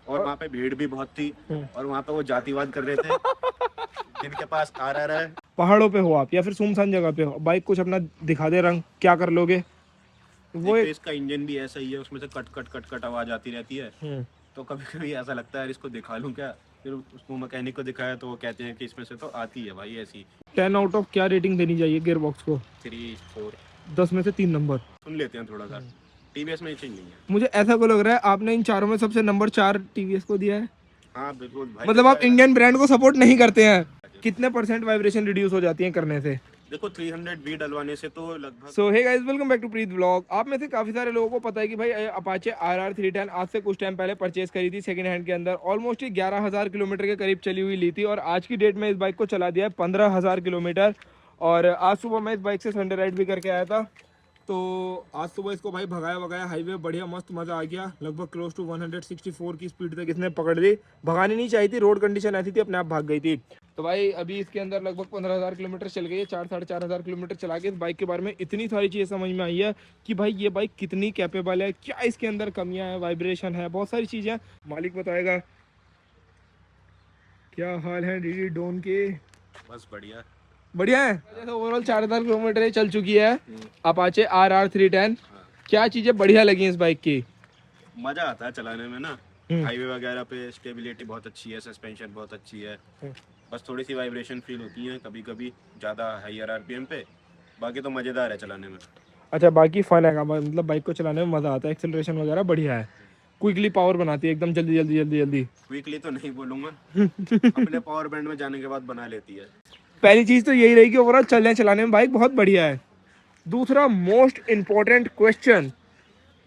और वहाँ पे भीड़ भी बहुत थी और वहाँ पे वो जातिवाद कर रहे थे जिनके पास RR है। पहाड़ों पे हो आप या फिर सुनसान जगह पे हो, बाइक कुछ अपना दिखा दे रंग, क्या कर लोगे? वो एक तो एक इसका इंजन भी ऐसा ही है, उसमें से कट कट कट कट आवाज आती रहती है। तो कभी कभी ऐसा लगता है इसको दिखा लूं क्या, फिर उसको मैकेनिक को दिखाया तो वो कहते हैं कि इसमें से तो आती है भाई ऐसी। 10 आउट ऑफ क्या रेटिंग देनी चाहिए गियर बॉक्स को? 3 4 10 में से 3 नंबर। सुन लेते हैं थोड़ा सा। TVS में ये चीज नहीं है। मुझे ऐसा को लग रहा है आपने इन चारों में सबसे नंबर 4 टीवीएस को दिया है। हाँ बिल्कुल भाई, मतलब देखो आप इंडियन ब्रांड को सपोर्ट नहीं करते हैं। ऐसा कितने परसेंट वाइब्रेशन रिड्यूस हो जाती है करने से? देखो 300V डलवाने से तो लगभग। So hey guys, welcome back to Preet vlog. आप में से काफी सारे लोगों को पता है कि भाई अपाचे RR 310 आज से कुछ टाइम पहले परचेज करी थी सेकंड हैंड के अंदर। ऑलमोस्ट ही 11,000 किलोमीटर के करीब चली हुई ली थी और आज की डेट में इस बाइक को चला दिया है 15,000 किलोमीटर। और आज सुबह मैं इस बाइक से संडे राइड भी करके आया था। तो आज सुबह इसको भाई भगाया भगाया हाईवे, बढ़िया मस्त मजा आ गया। लगभग क्लोज टू 164 की स्पीड तक इसने पकड़ ली। भगानी नहीं चाहिए थी, रोड कंडीशन ऐसी थी, अपने आप भाग गई थी। तो भाई अभी इसके अंदर लगभग 15,000 किलोमीटर चल गई है। 4-4.5 किलोमीटर चला के इस बाइक के बारे में इतनी सारी चीज़ें समझ में आई है कि भाई ये बाइक कितनी कैपेबल है, क्या इसके अंदर कमियां हैं, वाइब्रेशन है, बहुत सारी चीज़ें। मालिक बताएगा। क्या हाल है डीडी डोन के? बस बढ़िया। बढ़िया है। जैसे ओवरऑल 4,000 किलोमीटर ये चल चुकी है अपाचे RR 310। क्या चीज़ें बढ़िया लगी इस बाइक की? मजा आता है चलाने में ना, हाईवे वगैरह पे स्टेबिलिटी बहुत अच्छी है, सस्पेंशन बहुत अच्छी है। बस थोड़ी सी वाइब्रेशन फील होती है कभी कभी ज़्यादा हायर RPM पे, बाकी तो मज़ेदार है चलाने में। अच्छा, बाकी फन है, मतलब बाइक को चलाने में मज़ा आता है, एक्सेलरेशन वगैरह बढ़िया है, क्विकली पावर बनाती है एकदम जल्दी जल्दी जल्दी जल्दी। क्विकली तो नहीं बोलूँगा, अपने पावर बैंड में जाने के बाद बना लेती है। पहली चीज़ तो यही रही कि ओवरऑल चलने चलाने में बाइक बहुत बढ़िया है। दूसरा मोस्ट इम्पोर्टेंट क्वेश्चन,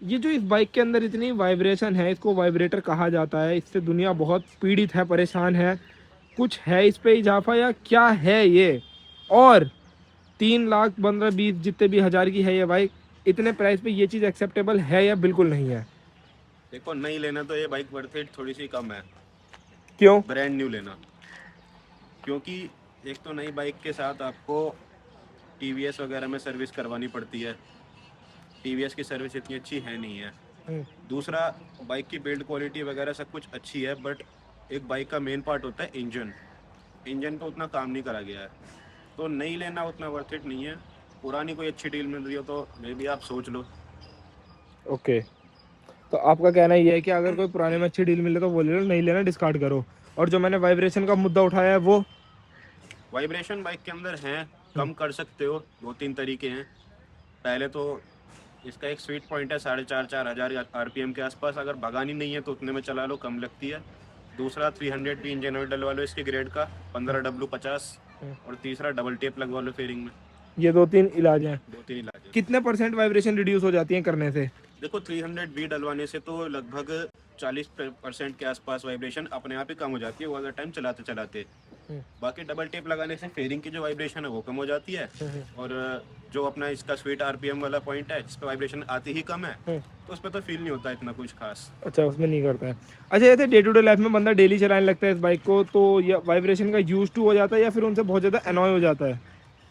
ये जो इस बाइक के अंदर इतनी वाइब्रेशन है, इसको वाइब्रेटर कहा जाता है, इससे दुनिया बहुत पीड़ित है, परेशान है। कुछ है इस पे इजाफा या क्या है ये? और 3,15,20 जितने भी हज़ार की है ये बाइक, इतने प्राइस पे ये चीज़ एक्सेप्टेबल है या बिल्कुल नहीं है? देखो नहीं लेना तो ये बाइक वर्थ इट थोड़ी सी कम है, क्यों? ब्रांड न्यू लेना। क्योंकि एक तो नई बाइक के साथ आपको TVS वगैरह में सर्विस करवानी पड़ती है, TVS की सर्विस इतनी अच्छी है नहीं है। दूसरा, बाइक की बिल्ड क्वालिटी वगैरह सब कुछ अच्छी है, बट एक बाइक का मेन पार्ट होता है इंजन। इंजन पे उतना काम नहीं करा गया है, तो नहीं लेना उतना वर्थ इट नहीं है। पुरानी कोई अच्छी डील मिल रही हो तो मे बी आप सोच लो। ओके, तो आपका कहना ये है कि अगर कोई पुराने में अच्छी डील मिले तो वो ले लो, नहीं लेना डिस्कार्ड करो। और जो मैंने वाइब्रेशन का मुद्दा उठाया है वो? वाइब्रेशन बाइक के अंदर हैं, कम कर सकते हो, 2-3 तरीके हैं। पहले तो इसका एक स्वीट पॉइंट है 4,500-4,000 RPM के आसपास, अगर भगानी नहीं है तो उतने में चला लो, कम लगती है। दूसरा 300 भी इंजन ऑयल डलवा लो इसके ग्रेड का, 15W50। और तीसरा डबल टेप लगवा लो फेयरिंग में। ये 2-3 इलाज हैं। 2-3 इलाज है। कितने परसेंट वाइब्रेशन रिड्यूस हो जाती है करने से? देखो 300V डलवाने से तो लगभग 40% के आसपास वाइब्रेशन अपने आप ही कम हो जाती है ओवर द टाइम चलाते चलाते। बाकी डबल टेप लगाने से फेयरिंग की जो वाइब्रेशन है वो कम हो जाती है। और जो अपना इसका स्वीट RPM वाला पॉइंट है जिस पे वाइब्रेशन आती ही कम है, तो उस पर तो फील नहीं होता इतना कुछ खास। अच्छा, उसमें नहीं करता है। अच्छा, जैसे डे टू डे लाइफ में बंदा डेली चलाने लगता है इस बाइक को, तो ये वाइब्रेशन का यूज टू हो जाता है या फिर उनसे बहुत ज़्यादा अनॉय हो जाता है?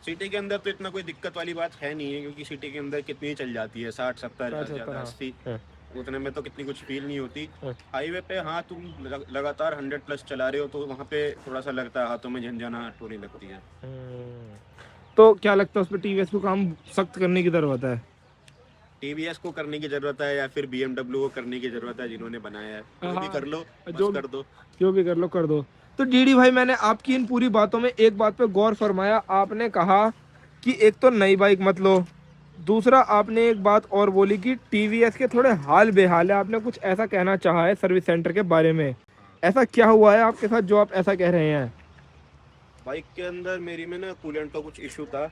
सिटी के अंदर तो इतना कोई दिक्कत वाली बात है नहीं है, क्योंकि सिटी के अंदर कितनी चल जाती है, 60-70 ज़्यादा 80, उतने में तो कितनी कुछ फील नहीं होती। हाईवे पे हाँ तुम लगातार 100+ चला रहे हो तो वहाँ पे थोड़ा सा लगता है, हाथों में झंझनाहट होने लगती है। तो क्या लगता है उस पर टीवीएस को काम सख्त करने की ज़रूरत है? TVS को करने की जरूरत है या फिर BMW को करने की जरूरत है, जिन्होंने बनाया है वो भी कर लो, बस कर दो। जो भी कर लो कर दो। तो डीडी भाई, मैंने आपकी इन पूरी बातों में एक बात पे गौर फरमाया। आपने कहा कि एक तो नई बाइक मत लो, दूसरा आपने एक बात और बोली कि टीवीएस के थोड़े हाल बेहाल है। आपने कुछ ऐसा कहना चाहा है सर्विस सेंटर के बारे में। ऐसा क्या हुआ है आपके साथ जो आप ऐसा कह रहे हैं? बाइक के अंदर मेरी में ना कूलेंट का कुछ इशू था,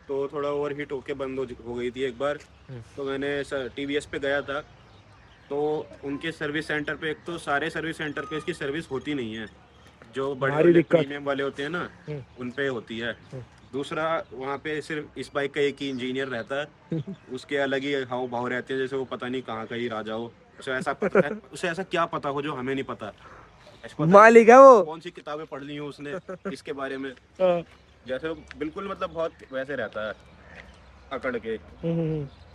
तो थोड़ा ओवर हीट होके बंद हो गई थी एक बार। तो मैंने TVS पे गया था, तो उनके सर्विस सेंटर पे एक तो सारे सर्विस सेंटर पे इसकी सर्विस होती नहीं है, जो बड़े वाले प्रीमियम वाले होते हैं ना उन पे होती है। दूसरा, वहाँ पे सिर्फ इस बाइक का एक ही इंजीनियर रहता है, उसके अलग ही हाव भाव रहते हैं, जैसे वो पता नहीं कहाँ का ही राजा हो। उसे ऐसा क्या पता हो जो हमें नहीं पता। मालिक है वो। कौन सी किताबें पढ़ ली हो उसने इसके बारे में, जैसे वो बिल्कुल मतलब बहुत वैसे रहता है, अकड़ के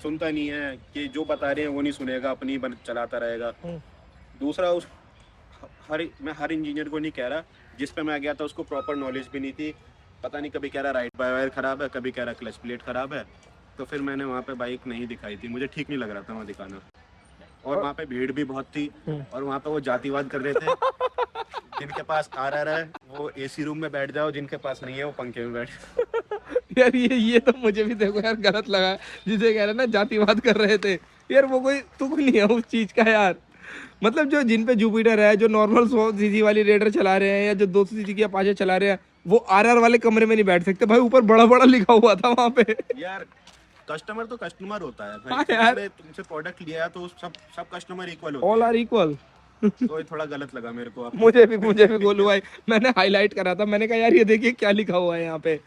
सुनता नहीं है, कि जो बता रहे हैं वो नहीं सुनेगा, अपनी चलाता रहेगा। दूसरा, मैं हर इंजीनियर को नहीं कह रहा, जिस पे मैं गया था उसको प्रॉपर नॉलेज भी नहीं थी, पता नहीं कभी कह रहा राइट बाय वायर खराब है, कभी कह रहा क्लच प्लेट खराब है, तो फिर मैंने वहाँ पे बाइक नहीं दिखाई थी, मुझे ठीक नहीं लग रहा था वहाँ दिखाना। और वहाँ पे भीड़ भी बहुत थी, और वहाँ पे वो जातिवाद कर रहे थे, जिनके पास RR है वो AC रूम में बैठ जाओ, जिनके पास नहीं है वो पंखे में बैठ। यार ये तो मुझे भी देखो यार गलत लगा, जिसे कह रहे ना जातिवाद कर रहे थे, यार वो कोई तुक नहीं है उस चीज का यार। मतलब जो जिन पे जुपिटर है, जो नॉर्मल 100 सीसी वाली रेडर चला रहे हैं या जो 200 सीसी की अपाचे चला रहे हैं, वो RR वाले कमरे में नहीं बैठ सकते भाई, ऊपर बड़ा बड़ा लिखा हुआ था वहाँ पे। यार कस्टमर तो कस्टमर होता है हाँ भाई, यार। तुमसे प्रोडक्ट लिया तो सब कस्टमर इक्वल होते ऑल हैं। Are equal. तो ये थोड़ा गलत लगा मेरे को। मुझे भी गोलू भाई, मैंने हाईलाइट करा था, मैंने कहा यार ये देखिए क्या लिखा हुआ है यहाँ पे।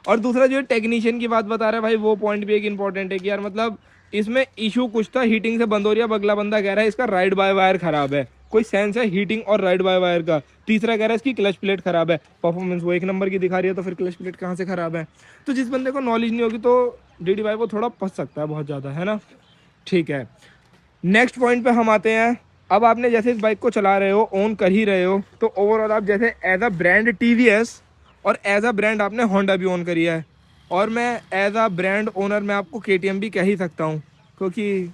और दूसरा जो टेक्नीशियन की बात बता रहा है भाई, वो पॉइंट भी एक इंपॉर्टेंट है कि यार मतलब इसमें इशू कुछ था, हीटिंग से बंद हो रही है। अब अगला बंदा कह रहा है इसका राइड बाय वायर खराब है, कोई सेंस है हीटिंग और राइड बाय वायर का। तीसरा कह रहा है इसकी क्लच प्लेट खराब है, परफॉर्मेंस वो 1 नंबर की दिखा रही है, तो फिर क्लच प्लेट कहाँ से खराब है। तो जिस बंदे को नॉलेज नहीं होगी तो DD भाई वो थोड़ा फंस सकता है बहुत ज़्यादा, है ना। ठीक है, नेक्स्ट पॉइंट पे हम आते हैं। अब आपने जैसे इस बाइक को चला रहे हो, ओन कर ही रहे हो, तो ओवरऑल आप जैसे एज अ ब्रांड TVS और एज अ ब्रांड आपने होंडा भी ओन करी है, और मैं एज अ ब्रांड ओनर मैं आपको KTM भी कह ही सकता हूँ, क्योंकि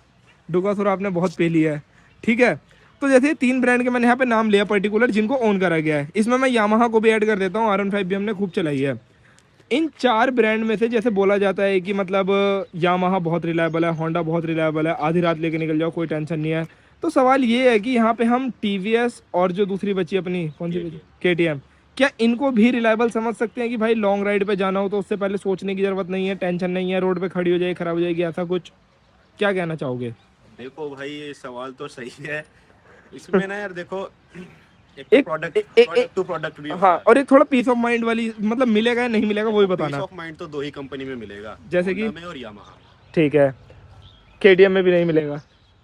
डुगासुर आपने बहुत पे लिया है। ठीक है, तो जैसे 3 ब्रांड के मैंने यहाँ पे नाम लिया पर्टिकुलर जिनको ओन करा गया है, इसमें मैं यामाहा को भी ऐड कर देता हूँ, R15 भी हमने खूब चलाई है। इन 4 ब्रांड में से जैसे बोला जाता है कि मतलब यामाहा बहुत रिलायबल है, होंडा बहुत रिलायबल है, आधी रात लेके निकल जाओ कोई टेंशन नहीं है। तो सवाल ये है कि यहाँ पे हम TVS और जो दूसरी बची अपनी कौन सी बची KTM, क्या इनको भी रिलायबल समझ सकते हैं कि भाई लॉन्ग राइड पे जाना हो तो उससे पहले सोचने की जरूरत नहीं है, टेंशन नहीं है, रोड पे खड़ी हो जाएगी खराब हो जाएगी, ऐसा कुछ क्या कहना चाहोगे? देखो भाई ये सवाल तो सही है, इसमें ना यार देखो एक एक प्रोडक्ट टू प्रोडक्ट भी होता हाँ, है। और एक थोड़ा पीस ऑफ माइंड वाली, मतलब मिलेगा या नहीं मिलेगा वही पीस बताना। ऑफ माइंड तो 2 ही कंपनी में मिलेगा, जैसे कि होंडा में और यामाहा। ठीक है, KTM में भी नहीं मिलेगा।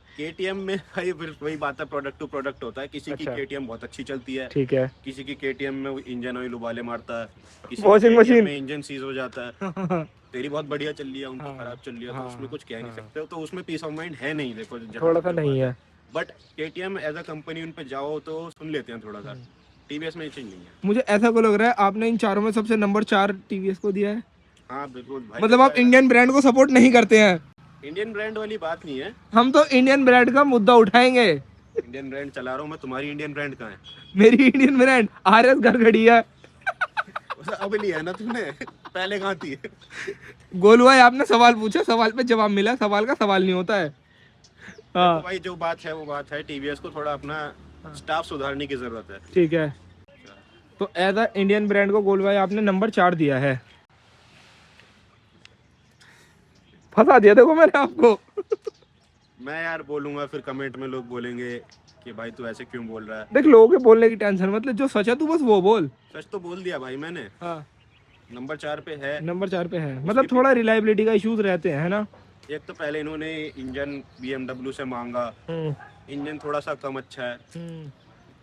KTM में भाई फिर वही बात है, प्रोडक्ट टू प्रोडक्ट होता है, किसी अच्छा। की KTM बहुत अच्छी चलती है, ठीक है। किसी की KTM में इंजन ऑयल उबाले मारता है, किसी Washing की KTM machine। में इंजन सीज हो जाता है। तेरी बहुत बढ़िया चल रही है, उनकी हाँ, खराब चल रही है, तो हाँ, उसमें कुछ कह नहीं हाँ। सकते हो, तो उसमें पीस ऑफ माइंड है नहीं। देखो थोड़ा सा नहीं है। But KTM as a company उन पे जाओ तो सुन लेते हैं थोड़ा सा, TVS में ये चीज नहीं है। मुझे ऐसा को लग रहा है आपने इन चारों में सबसे नंबर 4 TVS को दिया है। हाँ बिल्कुल भाई, मतलब आप इंडियन ब्रांड को सपोर्ट नहीं करते हैं। इंडियन ब्रांड वाली बात नहीं है, हम तो इंडियन ब्रांड का मुद्दा उठाएंगे। इंडियन ब्रांड चला रहा हूँ मैं, तुम्हारी इंडियन ब्रांड कहाँ है? मेरी इंडियन ब्रांड RS घर खड़ी है। अब लिया ना तुमने, पहले कहाँ थी? गोलू भाई आपने सवाल पूछा, सवाल पे जवाब मिला, सवाल का सवाल नहीं होता है। हाँ तो भाई जो बात है वो बात है, TVS को थोड़ा अपना स्टाफ सुधारने की जरूरत है। ठीक है, तो एज अ इंडियन ब्रांड को गोलू भाई आपने नंबर 4 दिया है। फंसा दिया देखो मैंने आपको। मैं यार बोलूंगा फिर कमेंट में लोग बोलेंगे कि भाई तू ऐसे क्यों बोल रहा है। देख लोगों के बोलने की टेंशन, मतलब जो सच है तू बस वो बोल। सच तो बोल दिया भाई मैंने, हाँ, नंबर 4 पे है। नंबर 4 पे है, मतलब थोड़ा रिलायबिलिटी का इश्यूज रहते हैं, है ना। एक तो पहले इन्होंने इंजन BMW से मांगा, इंजन थोड़ा सा कम अच्छा है।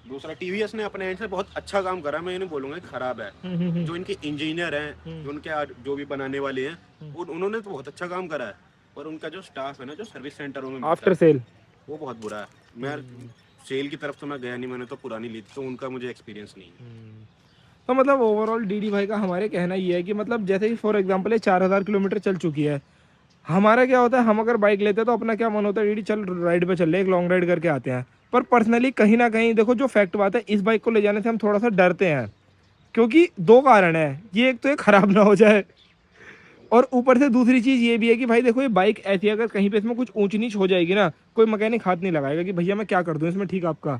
दूसरा TVS ने अपने एंड से बहुत अच्छा काम करा, मैं ये नहीं बोलूंगा कि खराब है। जो इनके इंजीनियर हैं, जो उनके जो भी बनाने वाले हैं, उन्होंने तो बहुत अच्छा काम करा है, पर उनका जो स्टाफ है ना, जो सर्विस सेंटरों में मिलता आफ्टर है, सेल वो बहुत बुरा है। मैं सेल की तरफ तो मैं गया नहीं, मैंने तो पुरानी ली थी, तो उनका मुझे एक्सपीरियंस नहीं है। तो मतलब ओवरऑल DD भाई का हमारे कहना ये है कि मतलब जैसे कि फॉर एग्जांपल ये 4000 किलोमीटर चल चुकी है, हमारा क्या होता है, हम अगर बाइक लेते हैं तो अपना क्या मन होता है, DD चल राइड पे चल रहे, एक लॉन्ग राइड करके आते हैं। पर पर्सनली कहीं ना कहीं देखो जो फैक्ट बात है, इस बाइक को ले जाने से हम थोड़ा सा डरते हैं, क्योंकि 2 कारण है। ये एक तो ये खराब ना हो जाए, और ऊपर से दूसरी चीज़ ये भी है कि भाई देखो ये बाइक ऐसी है, अगर कहीं पे इसमें कुछ ऊंच नीच हो जाएगी ना, कोई मैकेनिक हाथ नहीं लगाएगा कि भैया मैं क्या कर दूं इसमें, ठीक आपका।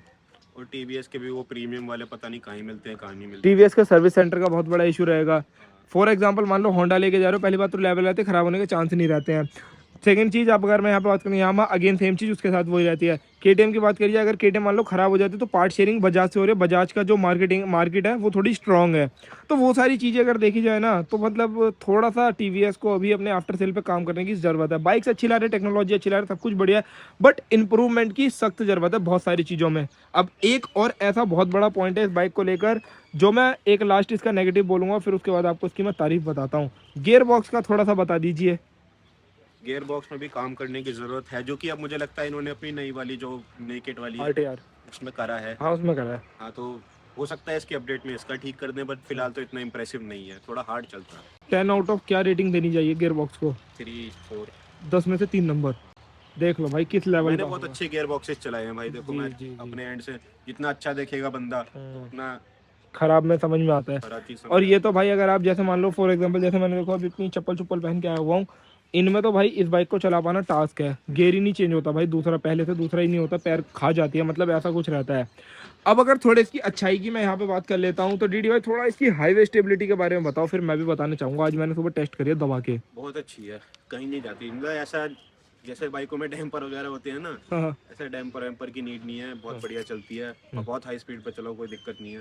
और TVS के भी वो प्रीमियम वाले पता नहीं कहाँ ही मिलते हैं, कहाँ नहीं मिलते। TVS का सर्विस सेंटर का बहुत बड़ा इशू रहेगा। फॉर एग्जांपल मान लो होंडा लेके जा रहे हो, पहली बात तो लेवल रहते हैं, खराब होने के चांस नहीं रहते हैं। सेकंड चीज़, आप अगर मैं यहाँ पे बात करूँ, यहाँ अगेन सेम चीज़ उसके साथ वही रहती है। KTM की बात करिए, अगर KTM मान लो खराब हो जाती है तो पार्ट शेयरिंग बजाज से हो रही है, बजाज का जो मार्केट है वो थोड़ी स्ट्रॉन्ग है। तो वो सारी चीज़ें अगर देखी जाए ना, तो मतलब थोड़ा सा TVS को अभी अपने आफ्टर सेल पे काम करने की ज़रूरत है। बाइक्स अच्छी ला रहे, टेक्नोलॉजी अच्छी ला रहे, सब कुछ बढ़िया है, बट इंप्रूवमेंट की सख्त ज़रूरत है बहुत सारी चीज़ों में। अब एक और ऐसा बहुत बड़ा पॉइंट है इस बाइक को लेकर, जो मैं एक लास्ट इसका नेगेटिव बोलूँगा, फिर उसके बाद आपको इसकी मैं तारीफ बताता हूँ। गियर बॉक्स का थोड़ा सा बता दीजिए। गियर बॉक्स में भी काम करने की जरूरत है, जो कि अब मुझे लगता है इन्होंने अपनी नई वाली जो नेकेड वाली RTR उसमें करा है। हाँ उसमें करा है। हाँ तो हो सकता है इसके अपडेट में इसका ठीक कर दें, बट फिलहाल तो इतना इम्प्रेसिव नहीं है, थोड़ा हार्ड चलता है। 10 आउट ऑफ क्या रेटिंग देनी चाहिए गियर बॉक्स को? 3-4। 10 में से 3 नंबर। देख लो भाई किस लेवल मैंने का बहुत होगा। अच्छे गियर बॉक्सेस चलाए हैं भाई, देखो जी मैं जी जी। अपने एंड से जितना अच्छा देखेगा बंदा तो उतना खराब में समझ में आता है। खराब चीज और समझ ये आता तो भाई अगर आप जैसे मान लो फॉर एग्जांपल, जैसे मैंने देखो अभी इतनी चप्पल चुप्पल पहन के आया हुआ हूँ, इनमें तो भाई इस बाइक को चला पाना टास्क है। गियर ही नहीं चेंज होता भाई, दूसरा पहले से दूसरा ही नहीं होता, पैर खा जाती है, मतलब ऐसा कुछ रहता है। अब अगर थोड़े इसकी अच्छाई की मैं यहाँ पे बात कर लेता हूँ तो डीडी भाई थोड़ा इसकी हाईवे स्टेबिलिटी के बारे में बताओ, फिर मैं भी बताना चाहूंगा। आज मैंने सुबह टेस्ट करी है दबा के। है। बहुत अच्छी है, कहीं नहीं जाती, मतलब ऐसा जैसे बाइकों में डैम्पर वगैरह होते हैं ना, हाँ हाँ। ऐसे डैम्पर वैम्पर की नीड नहीं है, बहुत बढ़िया चलती है और बहुत हाई स्पीड पे चलो कोई दिक्कत नहीं है,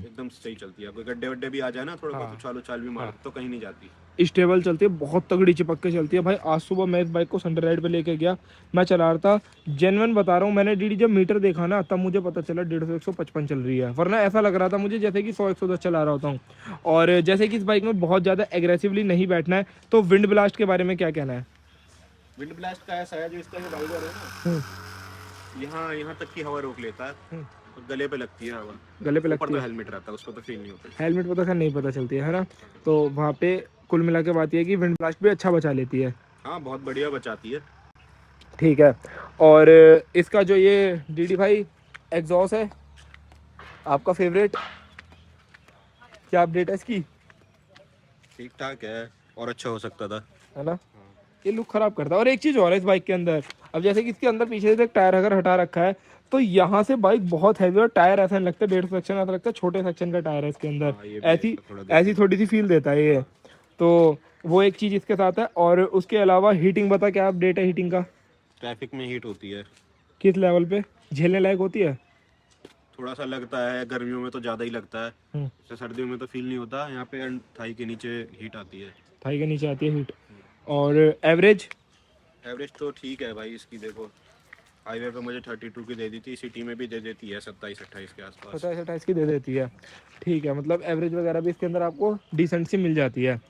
एकदम सही चलती है। कोई गड्ढे वड्ढे भी आ जाए ना, थोड़ा बहुत उछाल उछाल भी मार तो कहीं नहीं जाती। स्टेबल चलती है, बहुत तगड़ी चिपक के चलती है भाई। आज सुबह मैं इस बाइक को संडे राइड पे लेके गया, मैं चला रहा था, जेन्युइन बता रहा हूँ, मैंने डीडी जब मीटर देखा ना तब मुझे पता चला 150-155 चल रही है, वरना ऐसा लग रहा था मुझे जैसे कि 100-110 चला रहा होता हूँ। और जैसे कि इस बाइक में बहुत ज़्यादा एग्रेसिवली नहीं बैठना है, तो विंड ब्लास्ट के बारे में क्या कहना है? विंड ब्लास्ट का ऐसा है, जो इसका जो वाइजर है ना, यहाँ यहाँ तक की हवा रोक लेता है और गले पे लगती है हवा। गले पे ऊपर लगती तो है। हेलमेट रहता है, उसको तो फील नहीं होता। हेलमेट पता खैर नहीं पता चलती है ना। तो वहाँ पे कुल मिला के बात यह है कि विंड ब्लास्ट भी अच्छा बचा लेती है। हाँ बहुत बढ़िया बचाती है। ठीक है। और इसका जो ये डीडी भाई एग्जॉस्ट है आपका फेवरेट, क्या अपडेट है इसकी? ठीक ठाक है, और अच्छा हो सकता था। है ना, ये लुक खराब करता है। और एक चीज और है इस बाइक के अंदर, अब जैसे कि इसके अंदर पीछे से एक टायर अगर हटा रखा है तो यहाँ से बाइक बहुत हैवी, और टायर ऐसा नहीं लगता 1.5 सेक्शन, ऐसा लगता है छोटे सेक्शन का टायर है इसके अंदर। हाँ ये भी है, ऐसी इसका थोड़ा देखा ऐसी है। थोड़ी सी फील देता है ये। तो वो एक चीज इसके साथ है। और उसके अलावा हीटिंग बता, क्या अपडेट है हीटिंग का? ट्रैफिक में हीट होती है, किस लेवल पे झेलने लायक होती है? थोड़ा सा लगता है, गर्मियों में तो ज़्यादा ही लगता है, जैसे सर्दियों में तो फील नहीं होता। यहाँ पे थाई के नीचे हीट आती है। थाई के नीचे आती है हीट। और एवरेज? एवरेज तो ठीक है भाई इसकी, देखो हाईवे पे मुझे 32 की दे दी थी, सिटी में भी दे देती है 27-28 के आसपास। 27-28 की दे देती है। ठीक है, मतलब एवरेज वगैरह भी इसके अंदर आपको डिसेंट सी मिल जाती है।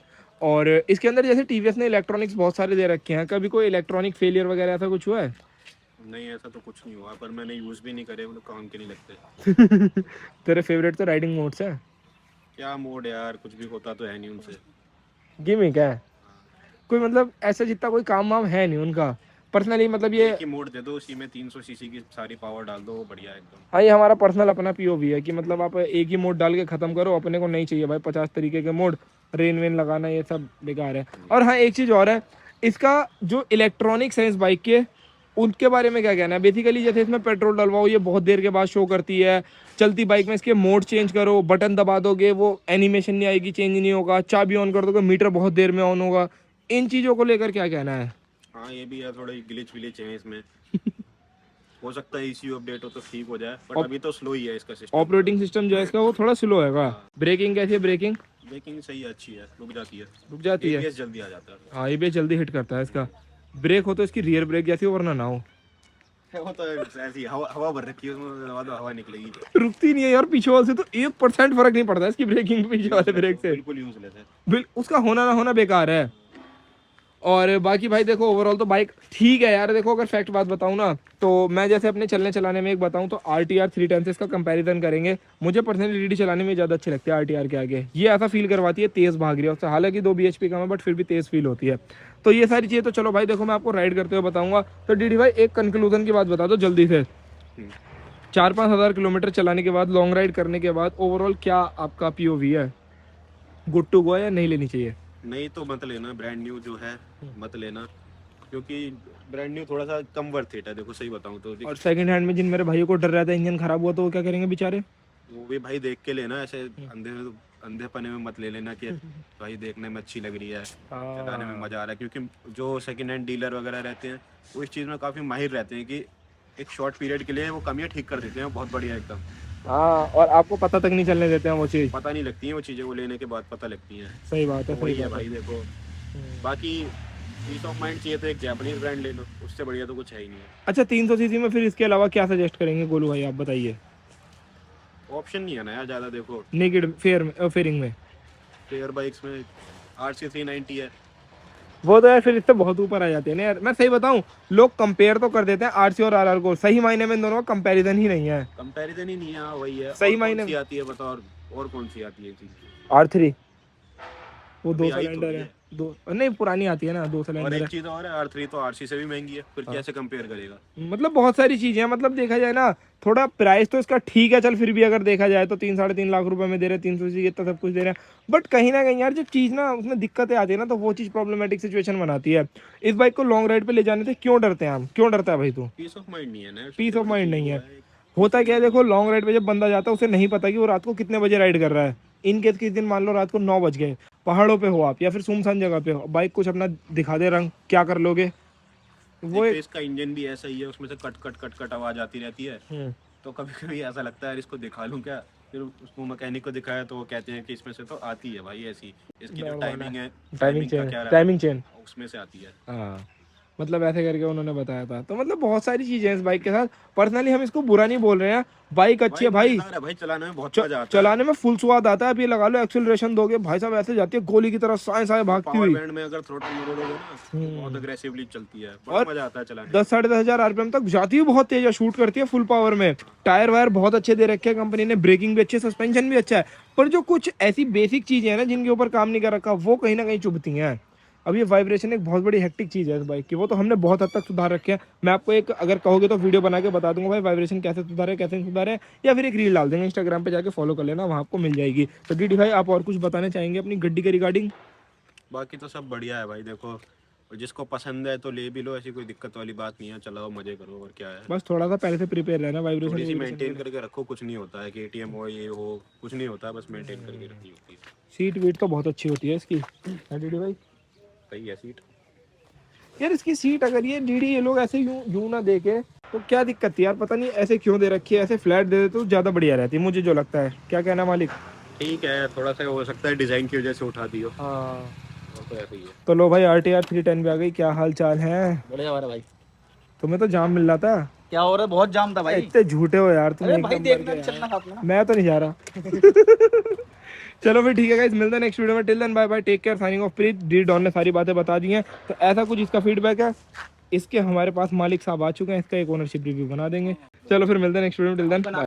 और इसके अंदर जैसे टीवीएस ने इलेक्ट्रॉनिक्स बहुत सारे दे रखे हैं, कभी कोई इलेक्ट्रॉनिक फेलियर वगैरह ऐसा कुछ हुआ है? नहीं ऐसा तो कुछ नहीं हुआ, पर मैंने यूज़ भी नहीं करे, वो काम के नहीं लगते। तेरे फेवरेट तो राइडिंग मोड्स हैं। क्या मोड यार, कुछ भी होता तो है नहीं उनसे। गिमिक है कोई, मतलब ऐसा जितना कोई काम वाम है नहीं उनका पर्सनली, मतलब ये। एक ही मोड दे दो, उसी में 300 सीसी की सारी पावर डाल दो, वो बढ़िया है एकदम। हाँ, ये हमारा पर्सनल अपना पीओवी है कि मतलब आप एक ही मोड डाल के खत्म करो, अपने को नहीं चाहिए भाई 50 तरीके के मोड, रेन वेन लगाना ये सब बेकार है। और हाँ एक चीज़ और है, इसका जो इलेक्ट्रॉनिक्स है इस बाइक के, उनके बारे में क्या कहना है? बेसिकली जैसे इसमें पेट्रोल डलवाओ ये बहुत देर के बाद शो करती है, चलती बाइक में इसके मोड चेंज करो, बटन दबा दोगे वो एनिमेशन नहीं आएगी, चेंज नहीं होगा, चाबी ऑन कर दोगे मीटर बहुत देर में ऑन होगा। इन चीज़ों को लेकर क्या कहना है? हाँ ये भी है, थोड़े ग्लिच विलिच है इसमें। हो सकता है ECU अपडेट हो तो ठीक हो जाए, बट अभी तो स्लो ही है इसका सिस्टम। ऑपरेटिंग सिस्टम जो है इसका वो थोड़ा स्लो है। ब्रेकिंग कैसी है? ब्रेकिंग ब्रेकिंग सही है, अच्छी है, रुक जाती है। रुक जाती है। ABS जल्दी आ जाता है। हाँ, ये जल्दी हिट करता है इसका। ब्रेक हो तो इसकी रियर ब्रेक जैसी हो, वरना ना हो। वो तो ऐसी हवा हवा भर रखी है उसमें, दबा दो हवा निकलेगी। रुकती नहीं है यार, पीछे वाले से तो 1% फर्क नहीं पड़ता इसकी ब्रेकिंग पीछे वाले ब्रेक से। बिल्कुल यूजलेस है। उसका होना ना होना बेकार है। और बाकी भाई देखो ओवरऑल तो बाइक ठीक है यार। देखो अगर फैक्ट बात बताऊं ना, तो मैं जैसे अपने चलने चलाने में एक बताऊं तो RTR 310 से इसका कंपैरिजन करेंगे, मुझे पर्सनली डीडी चलाने में ज़्यादा अच्छी लगती है RTR के आगे। ये ऐसा फील करवाती है तेज़ भाग रही है उससे, हालांकि 2 bhp कम है बट फिर भी तेज़ फील होती है। तो ये सारी चीज़ें तो चलो भाई देखो मैं आपको राइड करते हुए बताऊंगा। तो डीडी भाई एक कंक्लूजन की बात बता दो जल्दी से, 4-5 हज़ार किलोमीटर चलाने के बाद, लॉन्ग राइड करने के बाद ओवरऑल क्या आपका POV है? गुड टू गो या नहीं लेनी चाहिए? नहीं तो मत लेना, ब्रांड न्यू जो है मत लेना, क्योंकि ब्रांड न्यू थोड़ा सा कम वर्थ इट है, देखो सही बताऊं तो। और सेकंड हैंड में जिन मेरे भाइयों को डर रहता है इंजन खराब हुआ तो वो क्या करेंगे बेचारे? वो भी भाई देख के लेना, ऐसे अंधेपने में मत ले लेना कि भाई देखने में अच्छी लग रही है, चलाने में मजा आ रहा है, क्योंकि जो सेकंड हैंड डीलर वगैरह रहते हैं वो इस चीज़ में काफ़ी माहिर रहते हैं कि एक शॉर्ट पीरियड के लिए वो कमियां ठीक कर देते हैं बहुत बढ़िया एकदम। हाँ, और आपको पता तक नहीं चलने देते हैं वो चीज़। पता नहीं लगती है वो चीज़ें, वो लेने के बाद पता लगती हैं। सही बात है, तो वही सही है बात भाई देखो। बाकी पीस ऑफ माइंड चाहिए तो एक जापानीज ब्रांड ले लो, उससे बढ़िया तो कुछ है ही नहीं है। अच्छा 300 सीसी में फिर इसके अलावा क्या सजेस्ट करेंगे गोलू भाई, आप बताइए। ऑप्शन नहीं है ना यार ज़्यादा, देखो नेकेड फेयरिंग में फेयर बाइक्स में RC 390 है, वो तो यार फिर इससे बहुत ऊपर आ जाते हैं ना यार। मैं सही बताऊं, लोग कंपेयर तो कर देते हैं आरसी और आरआर को, सही मायने में इन दोनों का कंपैरिजन ही नहीं है। कंपैरिजन ही नहीं है, हाँ, वही है। सही और कौन मायने सी में आती है बताओ, और कौन सी आती है चीज? R3 वो अभी दो आई सिलेंडर थोड़ी है, है। दो नहीं पुरानी आती है ना, दो और सिलेंडर एक है। चीज और है, R3 तो RC से भी महंगी है, फिर हाँ। कैसे कंपेयर करेगा? मतलब बहुत सारी चीजें हैं, मतलब देखा जाए ना, थोड़ा प्राइस तो इसका ठीक है चल, फिर भी अगर देखा जाए तो 3-3.5 लाख रुपए में दे रहे हैं, 300 इतना सब कुछ दे रहे हैं, बट कहीं ना कहीं यार जो चीज ना उसमें दिक्कतें आती है ना, तो वो चीज प्रॉब्लमेटिक सिचुएशन बनाती है। इस बाइक को लॉन्ग राइड पे ले जाने से क्यों डरते हैं हम, क्यों डरता है भाई तू? पीस ऑफ माइंड नहीं है ना, पीस सबसे ऑफ बड़ी माइंड चीज नहीं वो है। है। पीस होता ऑफ क्या है, माइंड देखो लॉन्ग राइड पे जब बंदा जाता है उसे नहीं पता कि वो रात को कितने बजे राइड कर रहा है। इन केस किस दिन मान लो रात को 9 बज गए, पहाड़ों पे हो आप या फिर सुनसान जगह पे हो, बाइक कुछ अपना दिखा दे रंग, क्या कर लोगे? वो एक तो एक इसका इंजन भी ऐसा ही है, उसमें से कट कट कट कट आवाज आती रहती है। हम्म, तो कभी कभी ऐसा लगता है यार इसको दिखा लूं क्या, फिर उसको मैकेनिक को दिखाया तो वो कहते हैं कि इसमें से तो आती है भाई ऐसी, इसकी जो नॉर्मल टाइमिंग है, है, टाइमिंग टाइमिंग का चेन, क्या रहा, टाइमिंग चेन। उसमें से आती है। हाँ, मतलब ऐसे करके उन्होंने बताया था। तो मतलब बहुत सारी चीजें हैं इस बाइक के साथ। पर्सनली हम इसको बुरा नहीं बोल रहे हैं, बाइक अच्छी है बाइक भाई। मजेदार है भाई, चलाने में बहुत मजा आता है। चलाने में फुल स्वाद आता है। अब ये लगा लो एक्सेलरेशन दोगे भाई साहब, ऐसे जाती है गोली की तरह साए साए वो भागती पावर हुई। बैंड में अगर थ्रोटल मरोड़ोगे ना तो बहुत अग्रेसिवली चलती है, बड़ा और मजा आता है चलाने में। 10-10.5 हजार RPM तक जाती है, बहुत तेज है, शूट करती है फुल पावर में। टायर वायर बहुत अच्छे दे रखे हैं कंपनी ने, ब्रेकिंग भी अच्छी है, सस्पेंशन भी अच्छा है। पर जो कुछ ऐसी बेसिक चीजें हैं ना जिनके ऊपर काम नहीं कर रखा, वो कहीं ना कहीं चुभती हैं। अब ये वाइब्रेशन एक बहुत बड़ी हेक्टिक चीज है इस बाइक की, वो तो हमने बहुत हद तक सुधार रखे हैं। मैं आपको एक अगर कहोगे तो वीडियो बना के बता दूंगा भाई वाइब्रेशन कैसे सुधारे कैसे नहीं सुधारे, या फिर एक रील डाल देंगे इंस्टाग्राम पे, जाके फॉलो कर लेना, वहाँ आपको मिल जाएगी। तो डीडी भाई आप और कुछ बताना चाहेंगे अपनी गड्डी के रिगार्डिंग? बाकी तो सब बढ़िया है भाई, देखो, और जिसको पसंद है तो ले भी लो, ऐसी कोई दिक्कत वाली बात नहीं है, चलाओ मजे करो, और क्या है। बस थोड़ा सा पहले से प्रिपेयर रहना थोड़ी सी वाइब्रेशन। मेंटेन करके रखो, कुछ नहीं होता है, KTM हो ये हो, कुछ नहीं होता, बस मेंटेन करके रखनी होती है। सीट वीट तो बहुत अच्छी होती है इसकी, है डीडी भाई? सही है सीट। यार इसकी सीट अगर ये डीडी ये लोग ऐसे यूं यूं ना देके तो क्या दिक्कत थी यार, पता नहीं ऐसे क्यों दे रखी है, ऐसे फ्लैट दे देते तो ज्यादा बढ़िया रहती, मुझे जो लगता है। क्या कहना मालिक? ठीक है, थोड़ा सा हो सकता है डिजाइन की वजह से उठा दियो, हाँ। और तो ऐसे ही है। तो लो भाई RTR 310 भी आ गई, क्या हाल चाल है? बढ़िया हो रहा है भाई। तुम्हें तो जाम मिल रहा था। क्या हो रहा है? बहुत जाम था भाई। इतने झूठे हो यार तुम, अरे एक भाई नंबर देखना के चलना यार। साथ में ना। मैं तो नहीं जा रहा। चलो फिर ठीक है गाइस, मिलते हैं नेक्स्ट वीडियो में। Till then bye bye, take care, signing off Preet. The Don ने सारी बातें बता दी हैं, तो ऐसा कुछ इसका फीडबैक है, इसके हमारे पास मालिक साहब आ चुके हैं, इसका एक ओनरशिप रिव्यू बना देंगे। चलो फिर मिलते हैं नेक्स्ट वीडियो में, टिल देन।